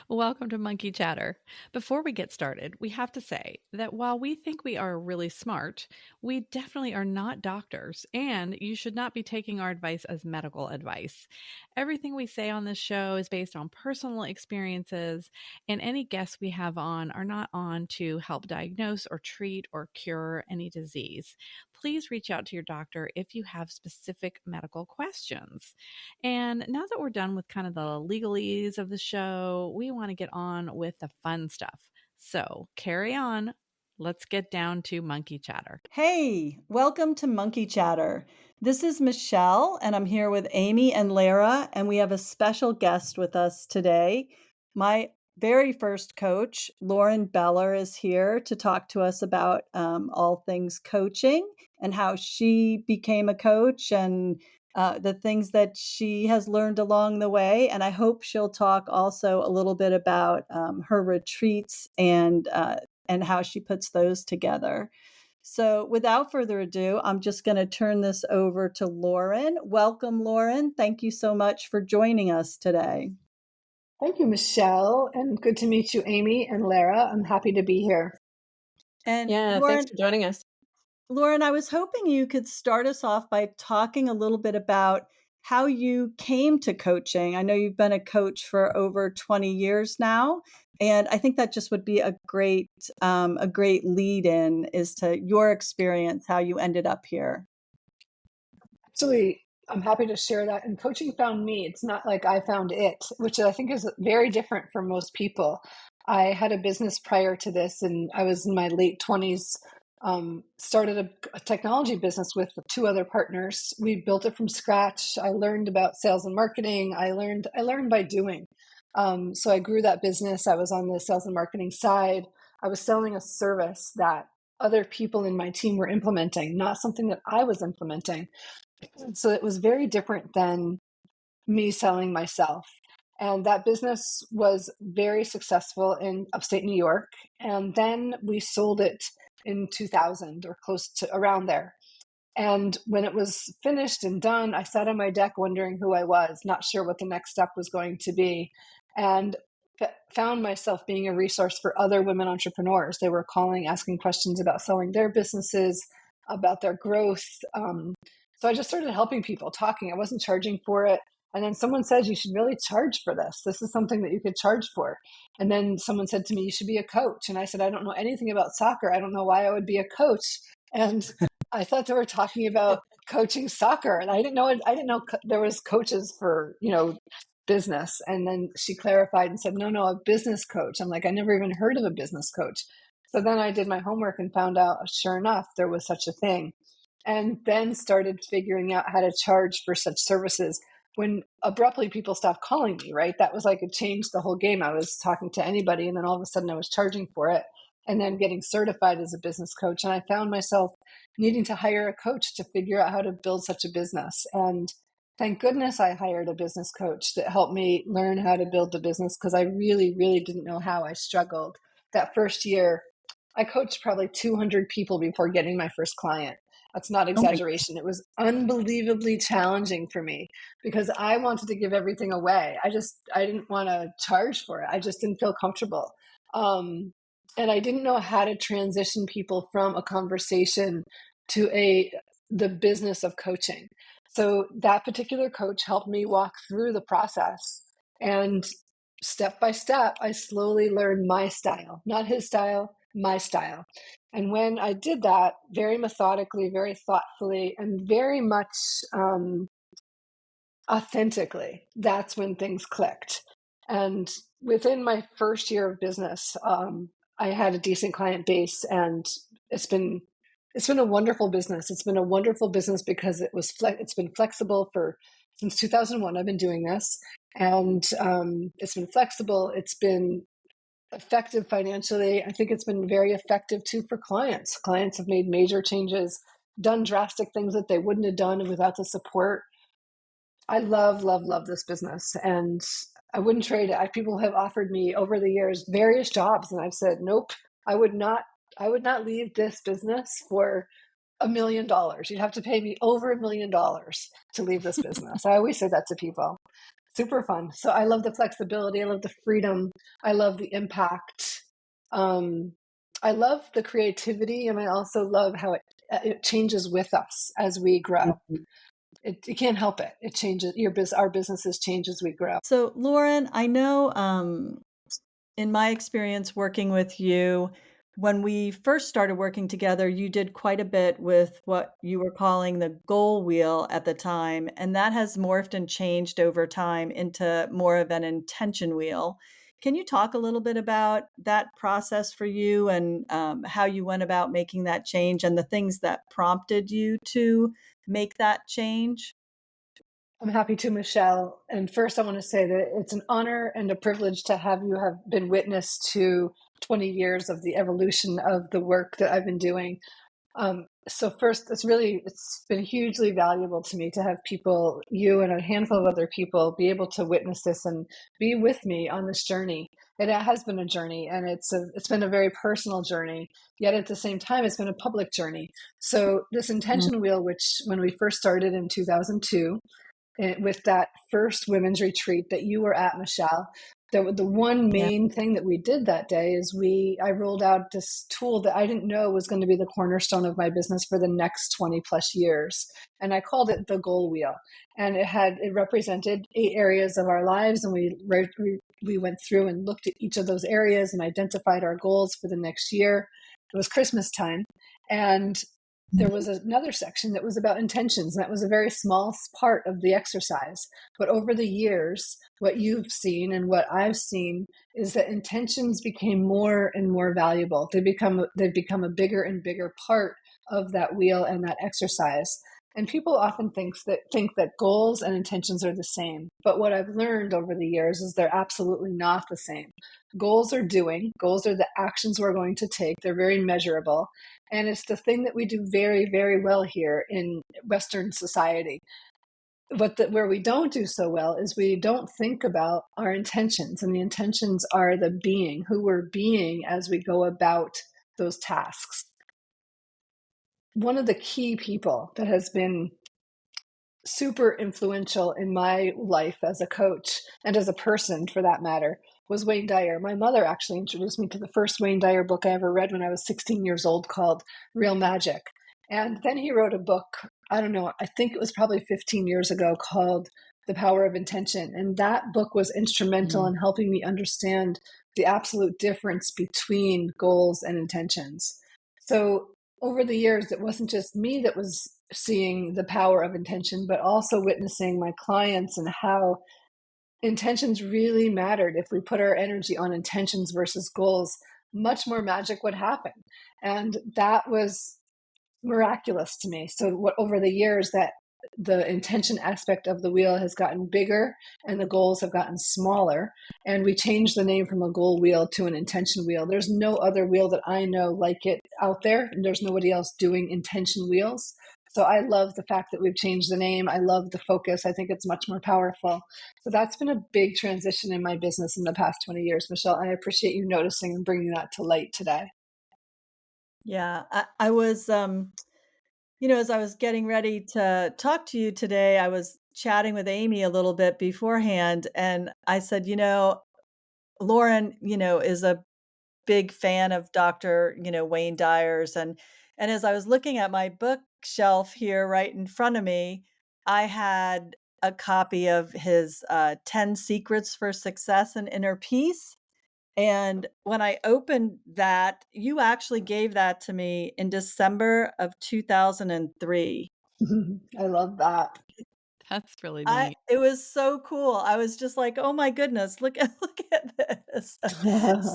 Welcome to Monkey Chatter. Before we get started, we have to say that while we think we are really smart, we definitely are not doctors, and you should not be taking our advice as medical advice. Everything we say on this show is based on personal experiences, and any guests we have on are not on to help diagnose or treat or cure any disease. Please reach out to your doctor if you have specific medical questions. And now that we're done with kind of the legalese of the show, we want to get on with the fun stuff. So carry on. Let's get down to monkey chatter. Hey, welcome to Monkey Chatter. This is Michelle, and I'm here with Amy and Lara, and we have a special guest with us today. My very first coach, Lorin Beller, is here to talk to us about all things coaching and how she became a coach and the things that she has learned along the way. And I hope she'll talk also a little bit about her retreats and how she puts those together. So without further ado, I'm just going to turn this over to Lorin. Welcome, Lorin. Thank you so much for joining us today. Thank you, Michelle, and good to meet you, Amy and Lara. I'm happy to be here. And Yeah, thanks for joining us. Lorin, I was hoping you could start us off by talking a little bit about how you came to coaching. I know you've been a coach for over 20 years now, and I think that just would be a great lead in is to your experience, how you ended up here. Actually, I'm happy to share that. And coaching found me. It's not like I found it, which I think is very different for most people. I had a business prior to this, and I was in my late 20s. Started a technology business with two other partners. We built it from scratch. I learned about sales and marketing. I learned by doing. So I grew that business. I was on the sales and marketing side. I was selling a service that other people in my team were implementing, not something that I was implementing. So it was very different than me selling myself. And that business was very successful in upstate New York. And then we sold it in 2000 or close to around there. And when it was finished and done, I sat on my deck wondering who I was, not sure what the next step was going to be. And found myself being a resource for other women entrepreneurs. They were calling, asking questions about selling their businesses, about their growth. So I just started helping people, talking. I wasn't charging for it. And then someone said, you should really charge for this. This is something that you could charge for. And then someone said to me, you should be a coach. And I said, I don't know anything about soccer. I don't know why I would be a coach. And I thought they were talking about coaching soccer. And I didn't know there was coaches for, business. And then she clarified and said, no, a business coach. I'm like, I never even heard of a business coach. So then I did my homework and found out, sure enough, there was such a thing. And then started figuring out how to charge for such services when abruptly people stopped calling me, right? That was like it changed the whole game. I was talking to anybody and then all of a sudden I was charging for it and then getting certified as a business coach. And I found myself needing to hire a coach to figure out how to build such a business. And thank goodness I hired a business coach that helped me learn how to build the business because I really, really didn't know how. I struggled. That first year, I coached probably 200 people before getting my first client. That's not exaggeration. It was unbelievably challenging for me because I wanted to give everything away. I didn't want to charge for it. I just didn't feel comfortable. And I didn't know how to transition people from a conversation to the business of coaching. So that particular coach helped me walk through the process. And step by step, I slowly learned my style, not his style, my style. And when I did that very methodically, very thoughtfully, and very much authentically, that's when things clicked. And within my first year of business, I had a decent client base, and it's been a wonderful business. It's been a wonderful business because it's been flexible since 2001. I've been doing this, and it's been flexible. It's been effective financially. I think it's been very effective too for clients. Clients have made major changes, done drastic things that they wouldn't have done without the support. I love, love, love this business, and I wouldn't trade it. People have offered me over the years various jobs, and I've said, nope, I would not leave this business for $1 million. You'd have to pay me over $1 million to leave this business. I always say that to people. Super fun. So I love the flexibility. I love the freedom. I love the impact. Um, I love the creativity, and I also love how it changes with us as we grow. Mhm. You can't help it. It changes our businesses change as we grow. So, Lauren, I know in my experience working with you, when we first started working together, you did quite a bit with what you were calling the goal wheel at the time. And that has morphed and changed over time into more of an intention wheel. Can you talk a little bit about that process for you and how you went about making that change and the things that prompted you to make that change? I'm happy to, Michelle. And first, I want to say that it's an honor and a privilege to have you have been witness to 20 years of the evolution of the work that I've been doing. So first, it's been hugely valuable to me to have people, you and a handful of other people, be able to witness this and be with me on this journey. It has been a journey, and it's been a very personal journey. Yet at the same time, it's been a public journey. So this Mm. intention wheel, which when we first started in 2002, with that first women's retreat that you were at, Michelle, the one Yeah. main thing that we did that day is I rolled out this tool that I didn't know was going to be the cornerstone of my business for the next 20 plus years. And I called it the goal wheel. And it represented 8 areas of our lives. And we went through and looked at each of those areas and identified our goals for the next year. It was Christmas time. And there was another section that was about intentions, and that was a very small part of the exercise. But over the years, what you've seen and what I've seen is that intentions became more and more valuable. They've become a bigger and bigger part of that wheel and that exercise. And people often think that goals and intentions are the same. But what I've learned over the years is they're absolutely not the same. Goals are the actions we're going to take. They're very measurable. And it's the thing that we do very, very well here in Western society. Where we don't do so well is we don't think about our intentions, and the intentions are who we're being as we go about those tasks. One of the key people that has been super influential in my life as a coach and as a person for that matter was Wayne Dyer. My mother actually introduced me to the first Wayne Dyer book I ever read when I was 16 years old called Real Magic. And then he wrote a book, I don't know, I think it was probably 15 years ago, called The Power of Intention. And that book was instrumental Mm. in helping me understand the absolute difference between goals and intentions. So over the years, it wasn't just me that was seeing the power of intention, but also witnessing my clients and how intentions really mattered. If we put our energy on intentions versus goals, much more magic would happen. And that was miraculous to me. So over the years, that the intention aspect of the wheel has gotten bigger and the goals have gotten smaller, and we changed the name from a goal wheel to an intention wheel. There's no other wheel that I know like it out there, and there's nobody else doing intention wheels. So I love the fact that we've changed the name. I love the focus. I think it's much more powerful. So that's been a big transition in my business in the past 20 years, Michelle. I appreciate you noticing and bringing that to light today. Yeah, I was, as I was getting ready to talk to you today, I was chatting with Amy a little bit beforehand, and I said, Lauren, is a big fan of Dr., Wayne Dyer's, and as I was looking at my bookshelf here right in front of me, I had a copy of his 10 Secrets for Success and Inner Peace. And when I opened that, you actually gave that to me in December of 2003. I love that. That's really I neat. It was so cool. I was just like, "Oh my goodness, look at look at this."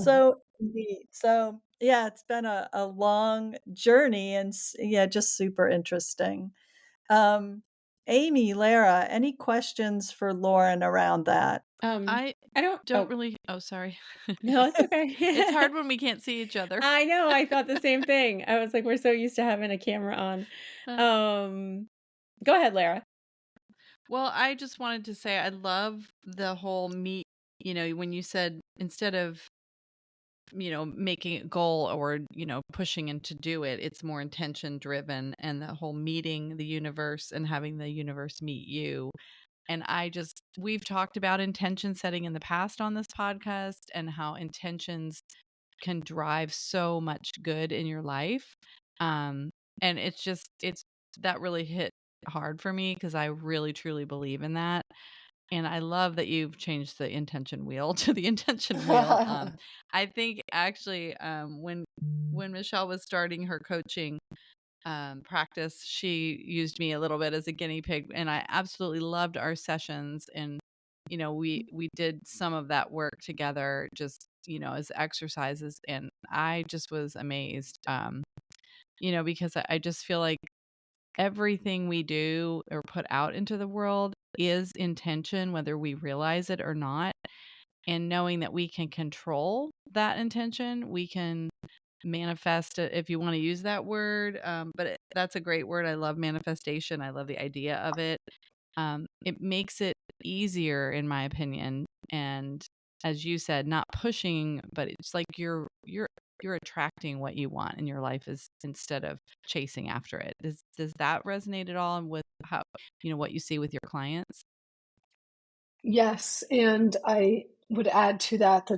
So neat. So, yeah, it's been a long journey and yeah, just super interesting. Um, Amy, Lara, any questions for Lauren around that? I I don't don't oh, really oh, sorry. no, it's It's okay. hard when we can't see each other. I know, I thought the same thing. I was like, we're so used to having a camera on. Uh, Um, Go ahead, Lara. well, I just wanted to say I love the whole when you said instead of, making it goal or, pushing and to do it, it's more intention driven and the whole meeting the universe and having the universe meet you. And we've talked about intention setting in the past on this podcast and how intentions can drive so much good in your life. Um, and it's that really hit hard for me because I really truly believe in that. And I love that you've changed the intention wheel to the intention wheel. I think actually, when Michelle was starting her coaching practice, she used me a little bit as a guinea pig, and I absolutely loved our sessions. And we did some of that work together, just as exercises, and I just was amazed. Because I just feel like everything we do or put out into the world is intention, whether we realize it or not. And knowing that we can control that intention, we can manifest it, if you want to use that word. That's a great word. I love manifestation. I love the idea of it. It makes it easier, in my opinion. And as you said, not pushing, but it's like you're attracting what you want in your life, is instead of chasing after it. Does that resonate at all with how what you see with your clients? Yes, and I would add to that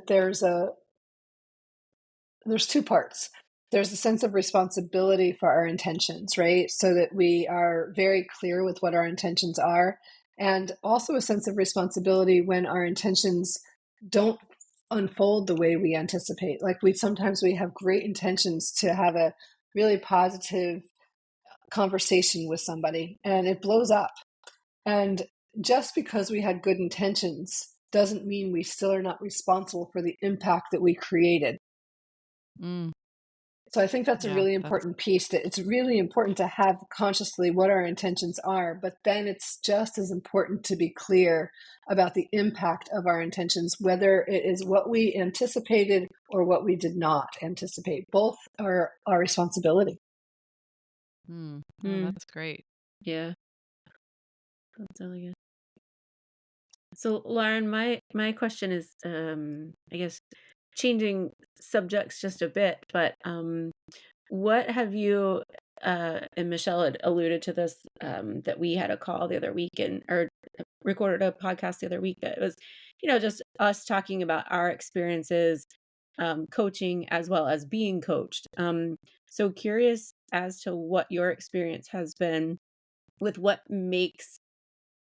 there's two parts. There's a sense of responsibility for our intentions, right? So that we are very clear with what our intentions are, and also a sense of responsibility when our intentions don't unfold the way we anticipate. Like sometimes we have great intentions to have a really positive conversation with somebody and it blows up. And just because we had good intentions doesn't mean we still are not responsible for the impact that we created. Mm, So I think that's a yeah, really that's important piece, that it's really important to have consciously what our intentions are, but then it's just as important to be clear about the impact of our intentions, whether it is what we anticipated or what we did not anticipate. Both are our responsibility. oh, Mm, that's great. yeah, that's really good. So, Lauren, my question is, I guess, changing subjects just a bit, but what have you and Michelle had alluded to this, that we had a call the other week or recorded a podcast the other week that was, just us talking about our experiences coaching as well as being coached. So curious as to what your experience has been with what makes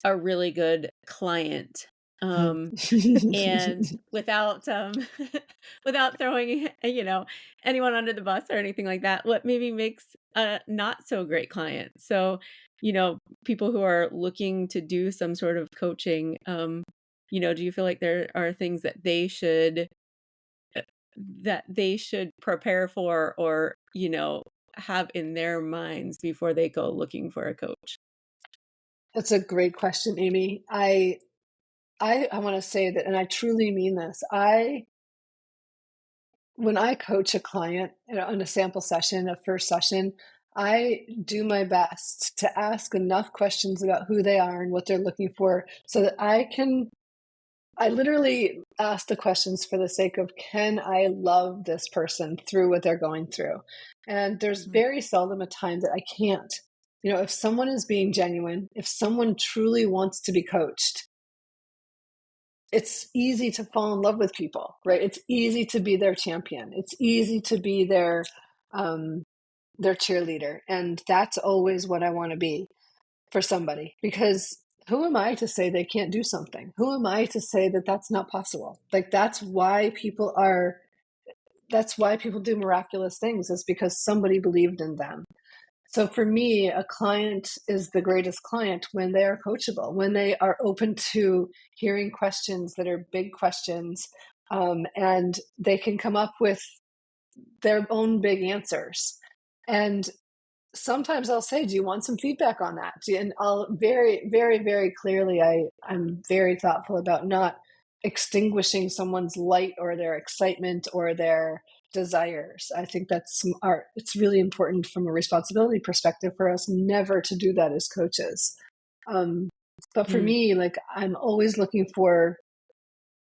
a really good client. And without without throwing anyone under the bus or anything like that, what maybe makes a not so great client. So people who are looking to do some sort of coaching, do you feel like there are things that they should prepare for, or have in their minds before they go looking for a coach? That's a great question, Amy. I want to say that, and I truly mean this. When I coach a client in a sample session, a first session, I do my best to ask enough questions about who they are and what they're looking for so that I literally ask the questions for the sake of, can I love this person through what they're going through? And there's Mhm. very seldom a time that I can't. If someone is being genuine, if someone truly wants to be coached, it's easy to fall in love with people, right? It's easy to be their champion. It's easy to be their cheerleader. And that's always what I want to be for somebody, because who am I to say they can't do something? Who am I to say that that's not possible? Like that's why people do miraculous things, is because somebody believed in them. So for me, a client is the greatest client when they are coachable, when they are open to hearing questions that are big questions, and they can come up with their own big answers. And sometimes I'll say, do you want some feedback on that? And I'll very, very, very clearly, I'm very thoughtful about not extinguishing someone's light or their excitement or their desires. I think it's really important from a responsibility perspective for us never to do that as coaches. Um, but for Mm, me, like, I'm always looking for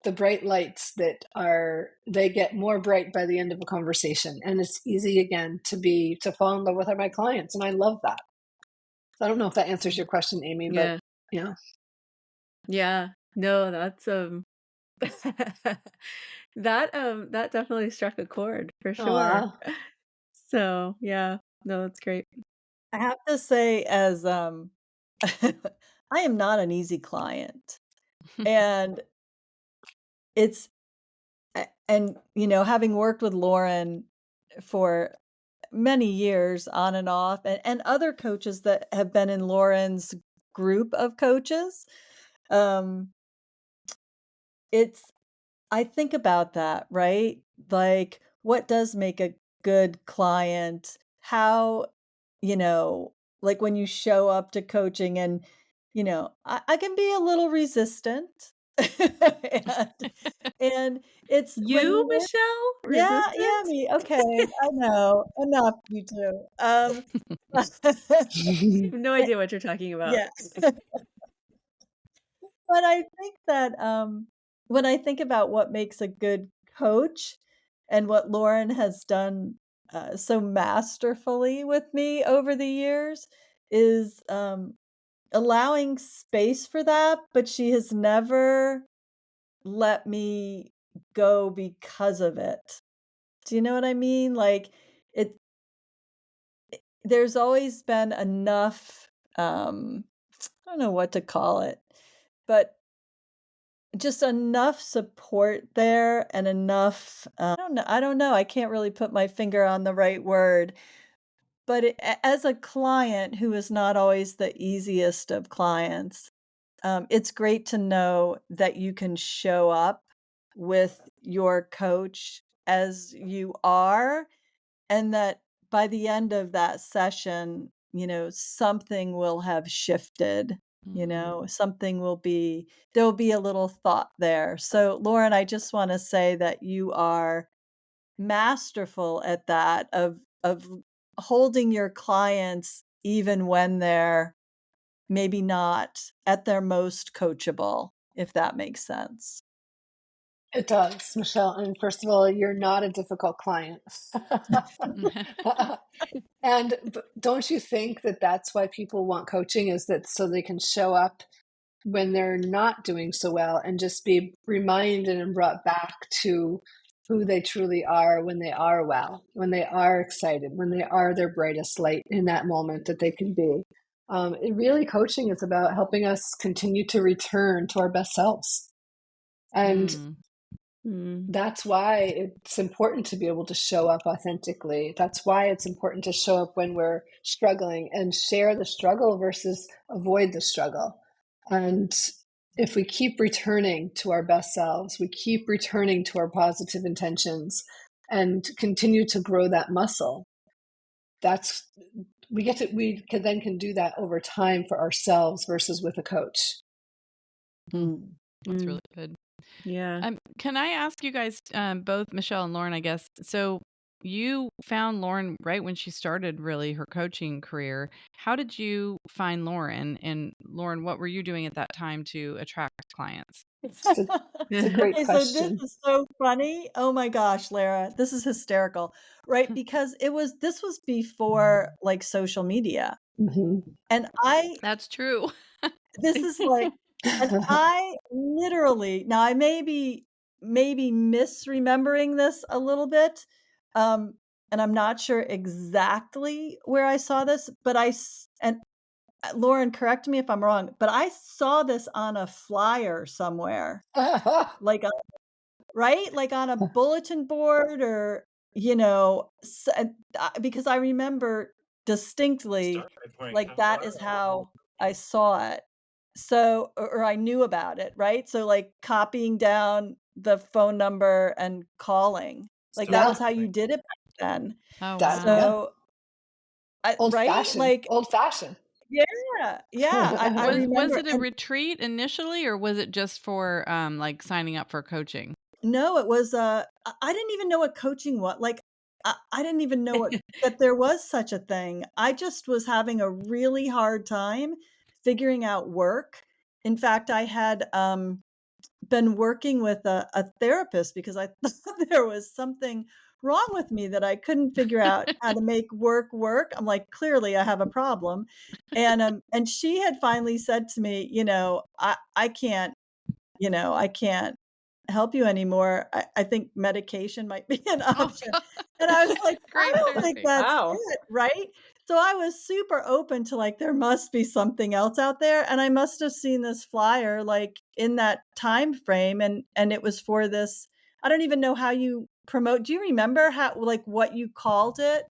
the bright lights they get more bright by the end of a conversation. And it's easy again to fall in love with my clients. And I love that. I don't know if that answers your question, Amy, but yeah. yeah. Yeah. No, that's that definitely struck a chord for sure. Aw. So, yeah. No, that's great. I have to say as, I am not an easy client, and it's and, having worked with Lauren for many years on and off, and other coaches that have been in Lauren's group of coaches, um, it's I think about that, right? Like, what does make a good client? How, you know, like when you show up to coaching and, I can be a little resistant. and, and it's when You, Lauren, Michelle? yeah, yeah, Resistant? me. Okay, I know. Enough, you two. I have no idea what you're talking about. yeah. But I think that, when I think about what makes a good coach and what Lauren has done, so masterfully with me over the years is, allowing space for that, but she has never let me go because of it. Do you know what I mean? Like, it there's always been enough, I don't know what to call it, but just enough support there and enough, I don't know, I can't really put my finger on the right word, but as a client who is not always the easiest of clients, it's great to know that you can show up with your coach as you are, and that by the end of that session, something will have shifted, Mhm. something there'll be a little thought there. So, Lauren, I just want to say that you are masterful at that of holding your clients even when they're maybe not at their most coachable, if that makes sense. It does, Michelle. And first of all, you're not a difficult client. And don't you think that that's why people want coaching, is that so they can show up when they're not doing so well and just be reminded and brought back to who they truly are when they are well, when they are excited, when they are their brightest light in that moment that they can be. It really, coaching is about helping us continue to return to our best selves. And Mm. Mm. that's why it's important to be able to show up authentically. That's why it's important to show up when we're struggling and share the struggle versus avoid the struggle. And if we keep returning to our best selves, we keep returning to our positive intentions and continue to grow that muscle, that's we can do that over time for ourselves versus with a coach. Mm. That's Mm. really good. Yeah. Can I ask you guys, both Michelle and Lauren, I guess? So you found Lauren right when she started really her coaching career. How did you find Lauren? And Lauren, what were you doing at that time to attract clients? It's a great Okay, so this question. is so funny. Oh my gosh, Lara, this is hysterical, right? Because this was before like social media. Mhm. And That's true. this is like, and I literally, now I maybe misremembering this a little bit. Um, and I'm not sure exactly where I saw this, but and Lauren, correct me if I'm wrong, but I saw this on a flyer somewhere, like right? Like on a bulletin board or, because I remember distinctly, like, that is how I saw it. So or I knew about it, right? So, like, copying down the phone number and calling, like, that was Yeah, how you did it back then. Oh, that, wow. yeah, So, I old right? fashioned, Like, old fashioned. yeah, yeah, I Was remember it a and retreat initially, or was it just for like signing up for coaching? no, it was, I didn't even know what coaching like, I didn't even know that there was such a thing. I just was having a really hard time figuring out work. In fact, I had, been working with a therapist because I thought there was something wrong with me that I couldn't figure out how to make work work. I'm like, clearly I have a problem. And she had finally said to me, I can't, I can't help you anymore. I think medication might be an Oh, option. God. And I was like, I Great don't think therapy. that's Wow. it, right? So I was super open to like, there must be something else out there. And I must have seen this flyer like in that time frame. And it was for this, I don't even know how you promote. Do you remember how like what you called it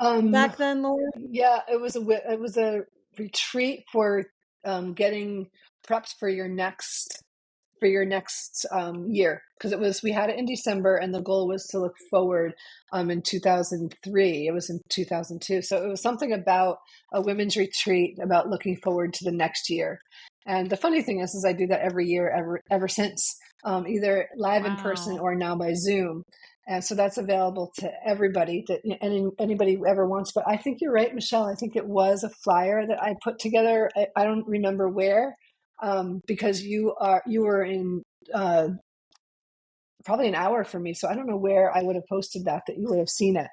Um, back then, Laura? yeah, it was a retreat for getting prepped for your next year, because it was we had it in December and the goal was to look forward in 2003. It was in 2002, so it was something about a women's retreat about looking forward to the next year. And the funny thing is I do that every year ever since, either live in person Wow. or now by Zoom. And so that's available to everybody that anybody who ever wants. But I think you're right, Michelle. I think it was a flyer that I put together. I don't remember where, because you were in probably an hour from me, so I don't know where I would have posted that you would have seen it.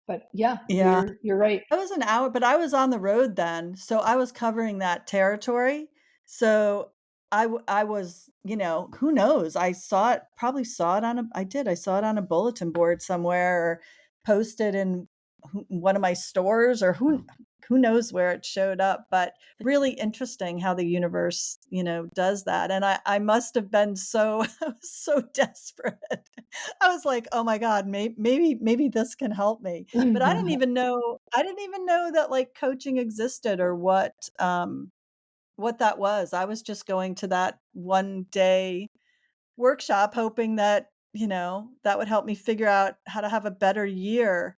But yeah, Yeah. you're right. That was an hour, but I was on the road then, so I was covering that territory. So I was, who knows? Probably saw it on a I did. I saw it on a bulletin board somewhere or posted in one of my stores or who knows where it showed up, but really interesting how the universe, does that. And I must have been so I was so desperate. I was like, "Oh my god, maybe this can help me." But I didn't even know that, like, coaching existed or what that was. I was just going to that one-day workshop hoping that, that would help me figure out how to have a better year.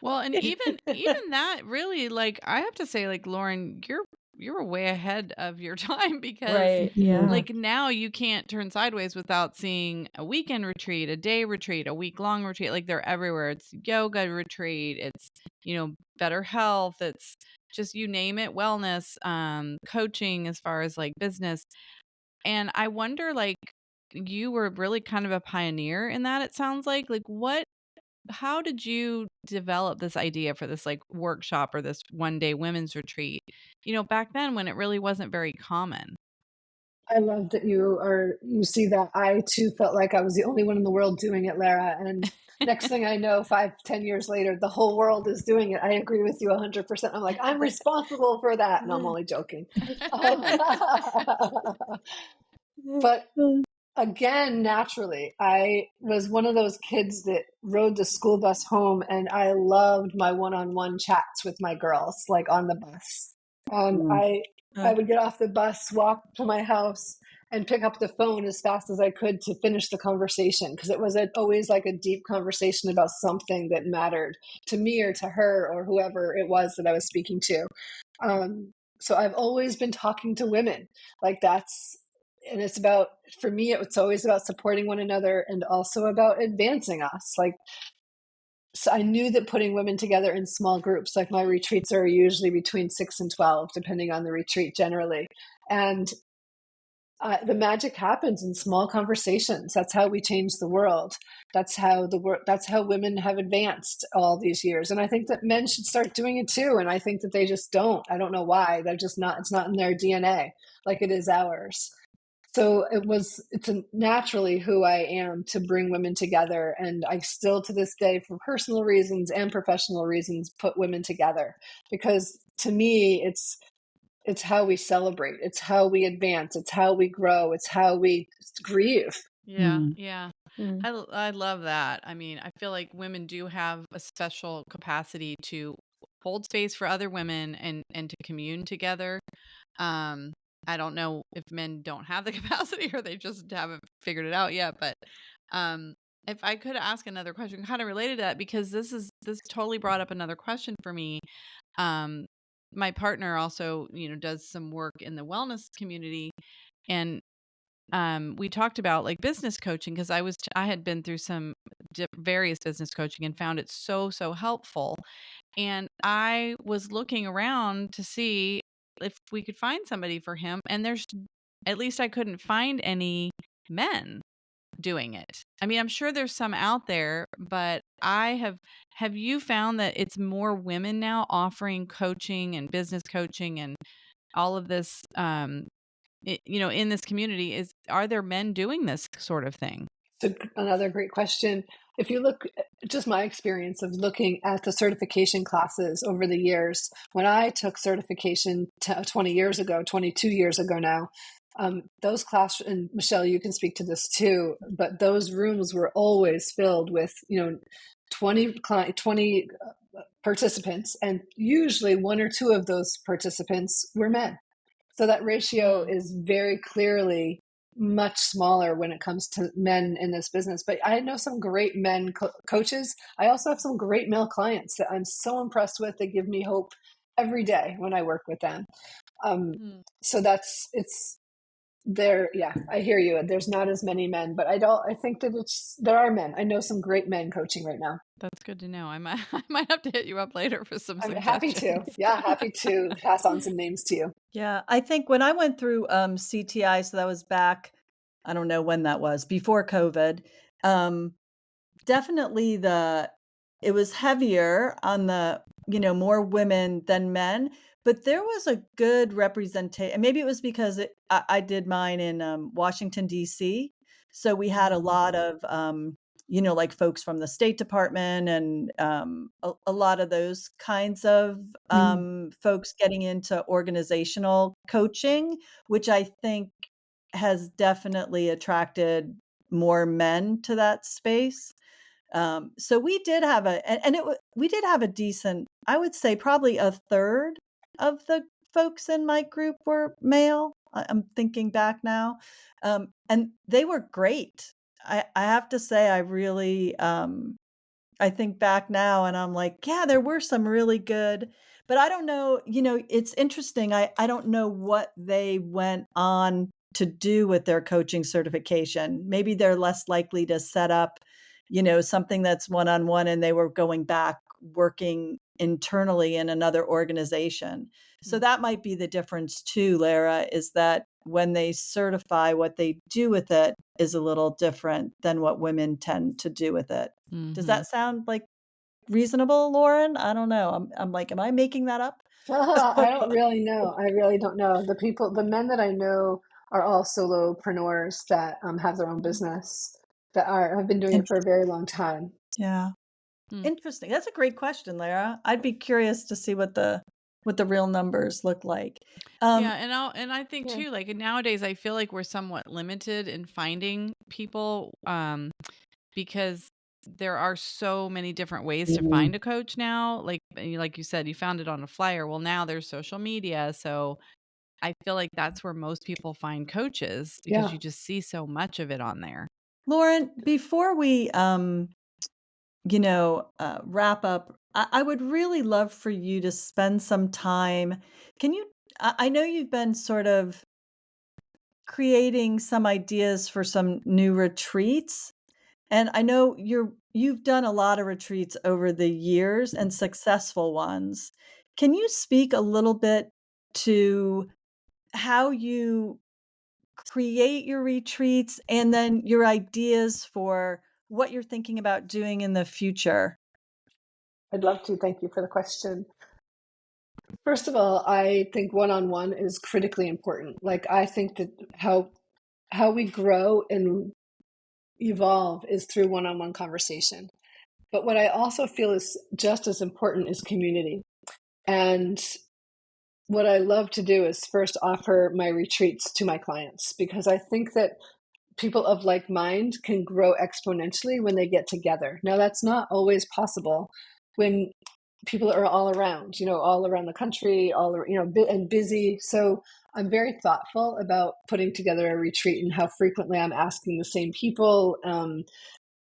Well, and even that really, like, I have to say, like, Lauren, you're way ahead of your time because Right. Yeah. Mhm. like now you can't turn sideways without seeing a weekend retreat, a day retreat, a week long retreat. Like they're everywhere. It's yoga retreat, it's, better health, it's just you name it, wellness, coaching as far as like business. And I wonder, like, you were really kind of a pioneer in that, it sounds like. Like, how did you develop this idea for this like workshop or this one day women's retreat, back then when it really wasn't very common? I love that you see that. I too felt like I was the only one in the world doing it, Lara. And next thing I know, 5, 10 years later, the whole world is doing it. I agree with you 100%. I'm like, I'm responsible for that. No, I'm only joking. Um, but again, naturally, I was one of those kids that rode the school bus home, and I loved my one-on-one chats with my girls, like on the bus. And Mm. I would get off the bus, walk to my house, and pick up the phone as fast as I could to finish the conversation, because it was always like a deep conversation about something that mattered to me or to her or whoever it was that I was speaking to. So I've always been talking to women, like that's and it's about for me it's always about supporting one another and also about advancing us, like, so I knew that putting women together in small groups, like my retreats are usually between 6 and 12 depending on the retreat generally, and the magic happens in small conversations. That's how we change the world. That's how women have advanced all these years. And I think that men should start doing it too. And I think that they just don't. I don't know why. They're just not. It's not in their DNA like it is ours. So it's naturally who I am to bring women together. And I still to this day, for personal reasons and professional reasons, put women together, because to me, it's how we celebrate, it's how we advance, it's how we grow, it's how we grieve. Yeah, Mm. yeah. Mm. I love that. I mean, I feel like women do have a special capacity to hold space for other women and to commune together. Um, I don't know if men don't have the capacity or they just haven't figured it out yet, but um if I could ask another question kind of related to that, because this totally brought up another question for me. Um my partner also, does some work in the wellness community, and we talked about like business coaching because I had been through some various business coaching and found it so helpful. And I was looking around to see if we could find somebody for him, and there's at least I couldn't find any men doing it. I mean, I'm sure there's some out there, but have you found that it's more women now offering coaching and business coaching and all of this, in this community? Are there men doing this sort of thing? So another great question. If you look, just my experience of looking at the certification classes over the years, when I took certification 20 years ago, 22 years ago now, those class, and Michelle, you can speak to this too, but those rooms were always filled with, 20 participants, and usually one or two of those participants were men. So that ratio is very clearly much smaller when it comes to men in this business. But I know some great men coaches. I also have some great male clients that I'm so impressed with. They give me hope every day when I work with them. So it's there. Yeah, I hear you. There's not as many men, but I think that there are men. I know some great men coaching right now. That's good to know. I might I might have to hit you up later for some I'm happy to. suggestions. Yeah, happy to pass on some names to you. Yeah, I think when I went through CTI, so that was back, I don't know when that was, before COVID. Um, definitely it was heavier on the, more women than men, but there was a good representation. Maybe it was because I did mine in Washington, D.C. So we had a lot of, like folks from the State Department and a lot of those kinds of folks getting into organizational coaching, which I think has definitely attracted more men to that space. So we did have we did have a decent, I would say probably a third of the folks in my group were male. I'm thinking back now. And they were great. I have to say, I really, I think back now and I'm like, yeah, there were some really good, but I don't know, it's interesting. I don't know what they went on to do with their coaching certification. Maybe they're less likely to set up, something that's one-on-one and they were going back working internally in another organization. So that might be the difference too, Lara, is that when they certify, what they do with it is a little different than what women tend to do with it. Does that sound like reasonable, Lorin? I don't know. I'm like, am I making that up? I don't really know. I really don't know. The men that I know are all solopreneurs that have their own business that have been doing it for a very long time. Yeah. Interesting. That's a great question, Lara. I'd be curious to see what the real numbers look like. Yeah, and I think Yeah. too, like nowadays I feel like we're somewhat limited in finding people because there are so many different ways to find a coach now. Like you said, you found it on a flyer. Well, now there's social media, so I feel like that's where most people find coaches because Yeah. you just see so much of it on there. Lorin, before we wrap up, I would really love for you to spend some time. Can you I know you've been sort of creating some ideas for some new retreats. And I know you've done a lot of retreats over the years and successful ones. Can you speak a little bit to how you create your retreats and then your ideas for what you're thinking about doing in the future? I'd love to. Thank you for the question. First of all, I think one-on-one is critically important. Like I think that how we grow and evolve is through one-on-one conversation. But what I also feel is just as important is community. And what I love to do is first offer my retreats to my clients because I think that people of like mind can grow exponentially when they get together. Now, that's not always possible when people are all around, all around the country, and busy. So I'm very thoughtful about putting together a retreat and how frequently I'm asking the same people.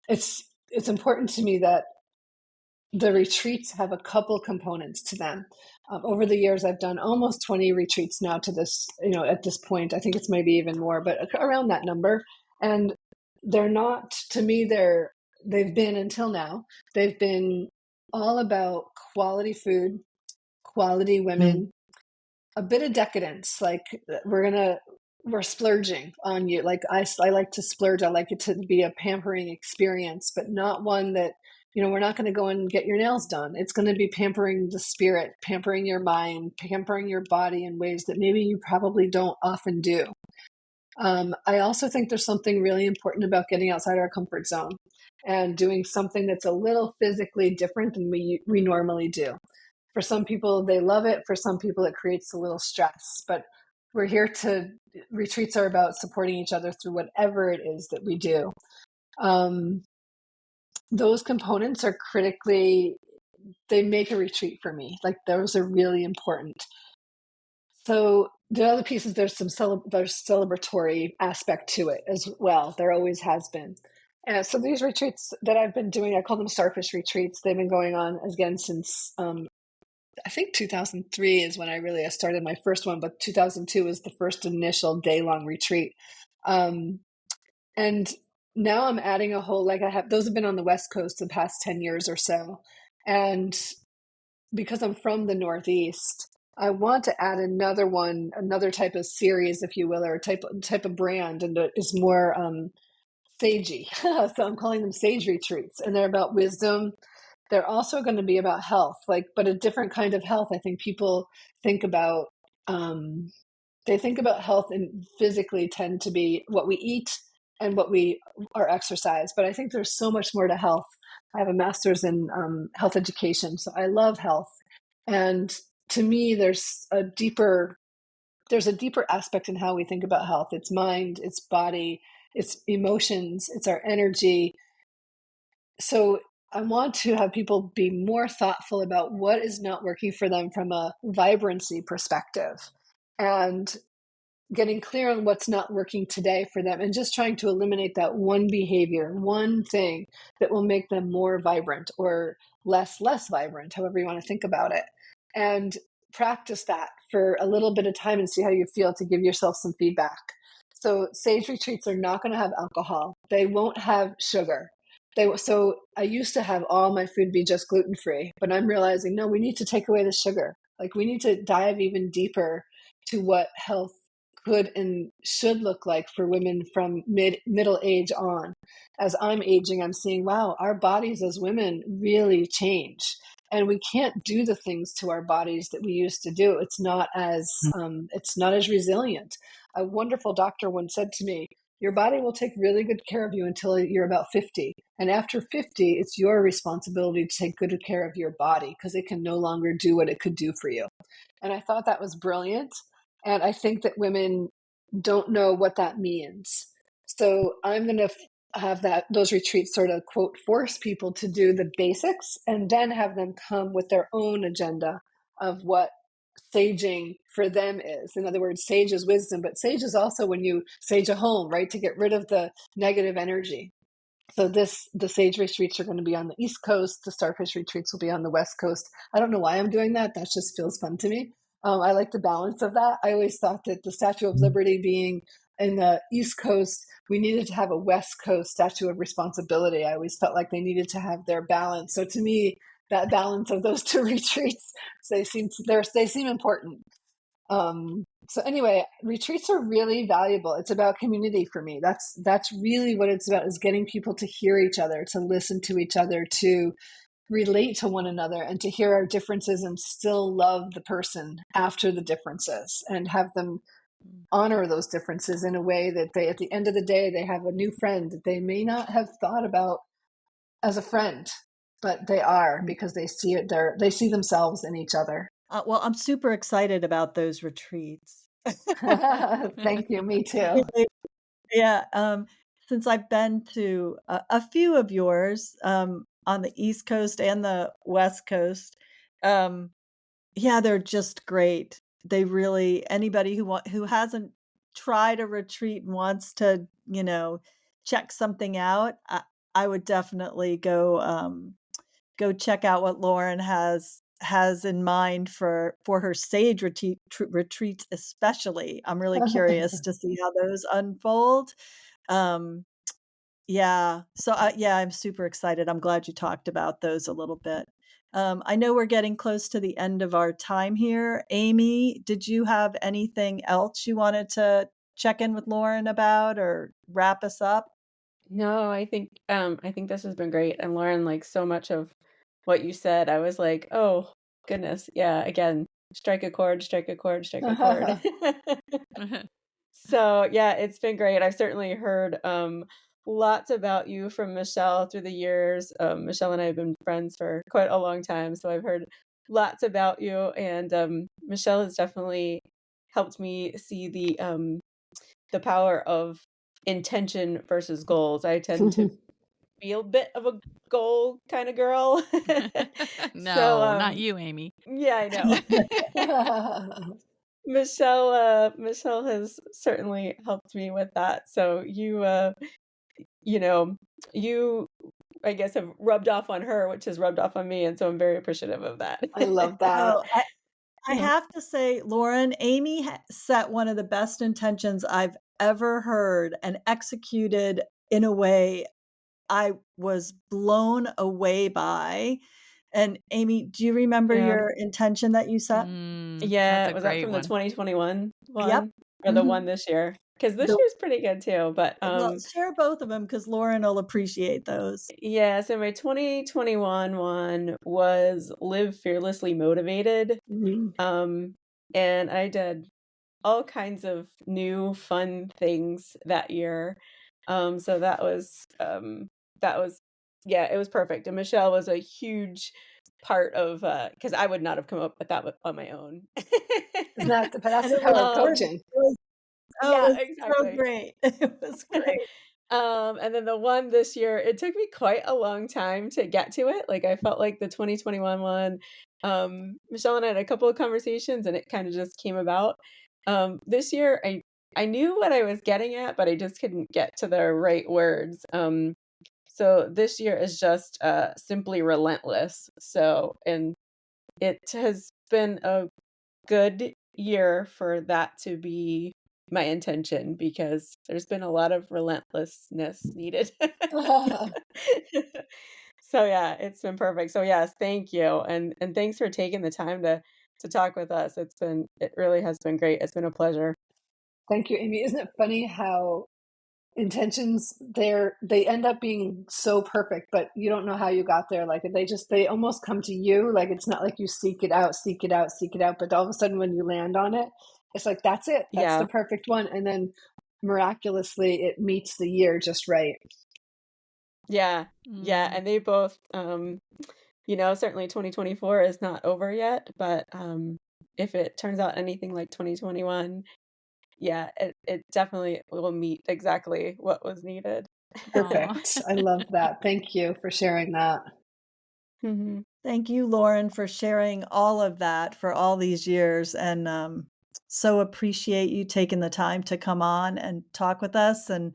It's important to me that the retreats have a couple components to them. Over the years, I've done almost 20 retreats now to this, at this point. I think it's maybe even more, but around that number. And they're not, to me, they've been until now, they've been all about quality food, quality women, a bit of decadence. Like we're splurging on you. Like I like to splurge. I like it to be a pampering experience, but not one that, we're not going to go and get your nails done. It's going to be pampering the spirit, pampering your mind, pampering your body in ways that maybe you probably don't often do. I also think there's something really important about getting outside our comfort zone and doing something that's a little physically different than we normally do. For some people, they love it. For some people, it creates a little stress. But we're here retreats are about supporting each other through whatever it is that we do. Those components are they make a retreat for me. Like those are really important. So the other piece is there's celebratory aspect to it as well. There always has been. So these retreats that I've been doing, I call them starfish retreats. They've been going on again since I think 2003 is when I started my first one, but 2002 was the first initial day-long retreat. And now I'm adding a whole, those have been on the West Coast the past 10 years or so. And because I'm from the Northeast, I want to add another type of series, if you will, or type of brand, and it is more sagey. So I'm calling them sage retreats, and they're about wisdom. They're also going to be about health, but a different kind of health. I think people think about health and physically tend to be what we eat and our exercise. But I think there's so much more to health. I have a master's in health education, so I love health. And to me, there's a deeper aspect in how we think about health. It's mind, it's body, it's emotions, it's our energy. So I want to have people be more thoughtful about what is not working for them from a vibrancy perspective, and getting clear on what's not working today for them, and just trying to eliminate that one behavior, one thing that will make them more vibrant or less vibrant, however you want to think about it. And practice that for a little bit of time and see how you feel, to give yourself some feedback. So sage retreats are not going to have alcohol. They won't have sugar. So I used to have all my food be just gluten-free, but I'm realizing, no, we need to take away the sugar. Like we need to dive even deeper to what health could and should look like for women from middle age on. As I'm aging, I'm seeing, wow, our bodies as women really change, and we can't do the things to our bodies that we used to do. It's not as resilient. A wonderful doctor once said to me, your body will take really good care of you until you're about 50. And after 50, it's your responsibility to take good care of your body, because it can no longer do what it could do for you. And I thought that was brilliant. And I think that women don't know what that means. So I'm going to have those retreats sort of, quote, force people to do the basics, and then have them come with their own agenda of what saging for them is. In other words, sage is wisdom, but sage is also when you sage a home, right? To get rid of the negative energy. So the sage retreats are going to be on the East Coast. The starfish retreats will be on the West Coast. I don't know why I'm doing that. That just feels fun to me. I like the balance of that. I always thought that the Statue of Liberty being in the East Coast, we needed to have a West Coast Statue of Responsibility. I always felt like they needed to have their balance. So to me, that balance of those two retreats, they seem important. So anyway, retreats are really valuable. It's about community for me. That's really what it's about, is getting people to hear each other, to listen to each other, to relate to one another, and to hear our differences and still love the person after the differences, and have them honor those differences in a way that at the end of the day, they have a new friend that they may not have thought about as a friend, but they are, because they see it there. They see themselves in each other. Well, I'm super excited about those retreats. Thank you. Me too. Yeah, since I've been to a few of yours, on the East Coast and the West Coast, yeah, they're just great. They really, anybody who hasn't tried a retreat and wants to, check something out, I would definitely go check out what Lorin has in mind for her sage retreats especially. I'm really curious to see how those unfold. Um, yeah. So, yeah, I'm super excited. I'm glad you talked about those a little bit. I know we're getting close to the end of our time here. Amy, did you have anything else you wanted to check in with Lorin about or wrap us up? No, I think this has been great. And Lauren, like so much of what you said, I was like, oh goodness, yeah, again, strike a chord, strike a chord, strike a chord. So yeah, it's been great. I've certainly heard lots about you from Michelle through the years. Michelle and I have been friends for quite a long time, so I've heard lots about you. And Michelle has definitely helped me see the power of intention versus goals. I tend to be a bit of a goal kind of girl. So No, not you, Amy. yeah, I know. Michelle has certainly helped me with that. So you know, you I guess have rubbed off on her, which has rubbed off on me, and so I'm very appreciative of that. I love that. Oh, I have to say, Lorin, Amy set one of the best intentions I've ever heard and executed in a way I was blown away by. And Amy, do you remember Yeah. your intention that you set? That's Yeah, a was that great from the one. 2021 Yep. one or the Mhm. one this year? Because this The year's pretty good too, but Well, share both of them because Lorin will appreciate those. yeah, so my 2021 one was live fearlessly motivated. Mhm. Um, and I did all kinds of new fun things that year. So that was yeah, it was perfect. And Michelle was a huge part of because I would not have come up with that on my own. Isn't that, but that's And the it was power of um, brilliant. coaching. It yeah, was so exactly. great. It was great. And then the one this year, it took me quite a long time to get to it. Like I felt like the 2021 one, Michelle and I had a couple of conversations and it kind of just came about. This year I knew what I was getting at, but I just couldn't get to the right words. So this year is just simply relentless. So and it has been a good year for that to be my intention because there's been a lot of relentlessness needed. So yeah, it's been perfect. So yes, thank you. And thanks for taking the time to talk with us. It really has been great. It's been a pleasure. Thank you, Amy. Isn't it funny how intentions they end up being so perfect, but you don't know how you got there. Like they almost come to you. Like it's not like you seek it out, seek it out, seek it out, but all of a sudden when you land on it, it's like that's it. That's the Yeah. perfect one. And then miraculously it meets the year just right. Yeah. Yeah, Mm. and they both certainly 2024 is not over yet, but if it turns out anything like 2021, yeah, it definitely will meet exactly what was needed. Aw. Perfect. I love that. Thank you for sharing that. Mhm. Thank you, Lorin, for sharing all of that for all these years, and, so appreciate you taking the time to come on and talk with us and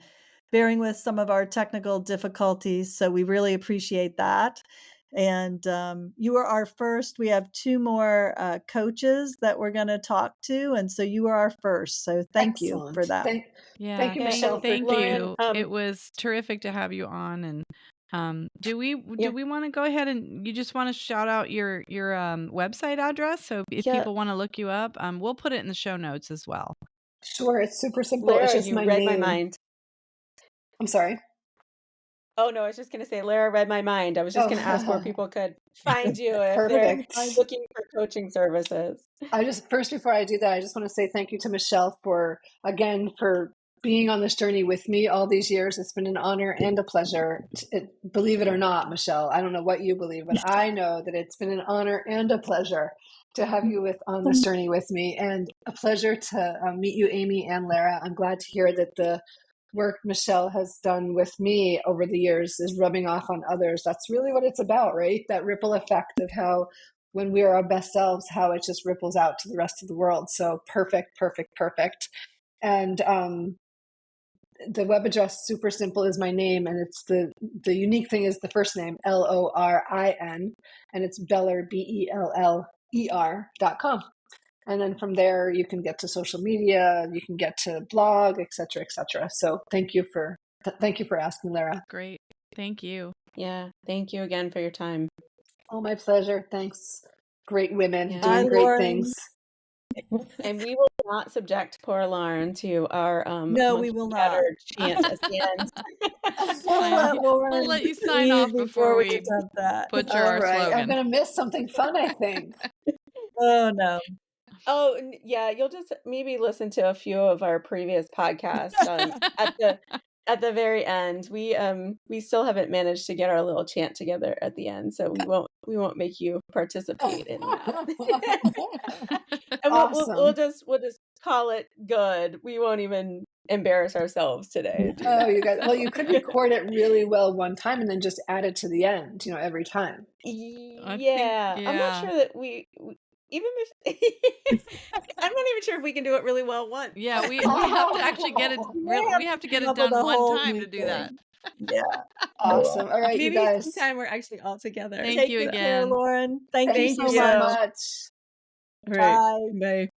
bearing with some of our technical difficulties, so we really appreciate that, and, you are our first. We have 2 more, coaches that we're gonna talk to, and so you are our first, so thank you for Excellent. that. Yeah, Thank you, Yeah, and Michelle, for thank Lauren, you. It was terrific to have you on. And do yeah, we want to go ahead and you just want to shout out your website address so if yeah, people want to look you up, we'll put it in the show notes as well. sure. It's super simple. It's Lara, just you my read my name. mind. I'm sorry. Oh no, I was just gonna say Lara read my mind. I was just gonna ask where Oh, people could find you if Where they're can we perfect. find you? looking for coaching services. I just first before I do that, I just want to say thank you to Michelle for again for being on this journey with me all these years. It's been an honor and a pleasure. Believe it or not, Michelle, I don't know what you believe, but I know that it's been an honor and a pleasure to have you with on this journey with me, and a pleasure to meet you, Amy and Lara. I'm glad to hear that the work Michelle has done with me over the years is rubbing off on others. That's really what it's about, right? That ripple effect of how when we are our best selves, how it just ripples out to the rest of the world. So perfect, perfect, perfect. And the web address, super simple, is my name, and it's the unique thing is the first name, Lorin, and it's Beller, BELLER.com. And then from there, you can get to social media, you can get to blog, et cetera, et cetera. So thank you for asking, Lara. Great. Thank you. Yeah, thank you again for your time. Oh, my pleasure. Thanks. Great women Yeah. Bye, doing great Lorin. things. And we will not subject poor Lauren to our No, we monkey will not. chatter chant at the end. We'll let Lauren We'll let you sign leave off before we attempt that. butcher All our right. I'm slogan. going to miss something fun, I think. Oh, no. Oh, yeah, you'll just maybe listen to a few of our previous podcasts at the very end. We still haven't managed to get our little chant together at the end, so we won't make you participate in that. And Awesome. we'll just call it good. We won't even embarrass ourselves today. Oh, you guys. Well, you could record it really well one time and then just add it to the end, every time. Yeah, I'm not sure that we even if I'm not even sure if we can do it really well once. Yeah, we have to actually get it. We have to get it done one time to do that. Yeah. Awesome. All right, Maybe you guys. sometime we're actually all together. Thank you Take care, again. Lauren. Thank you Thank so you so much. much. All right. Bye. Bye.